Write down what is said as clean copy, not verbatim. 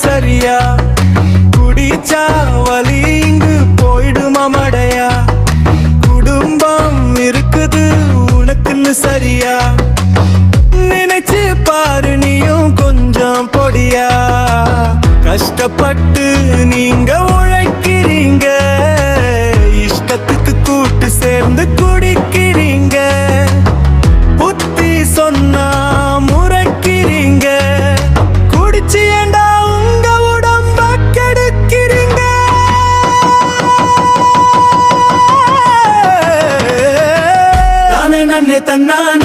சரியா? குடிச்சா வலி இங்கு போயிடுமா மடையா? குடும்பம் இருக்குது உனக்குன்னு சரியா? நினைச்சு பாரு நீயும் கொஞ்சம் பொடியா. கஷ்டப்பட்டு நீங்க உழைக்கிறீங்க, இஷ்டத்துக்கு கூட்டு சேர்ந்து குடிக்கிறீங்க. புத்தி சொன்னா முறைக்கிறீங்க, குடிச்சு ஏண்டா உங்க உடம்ப கெடுக்கிறீங்க. நானே நன்னே தன்னானே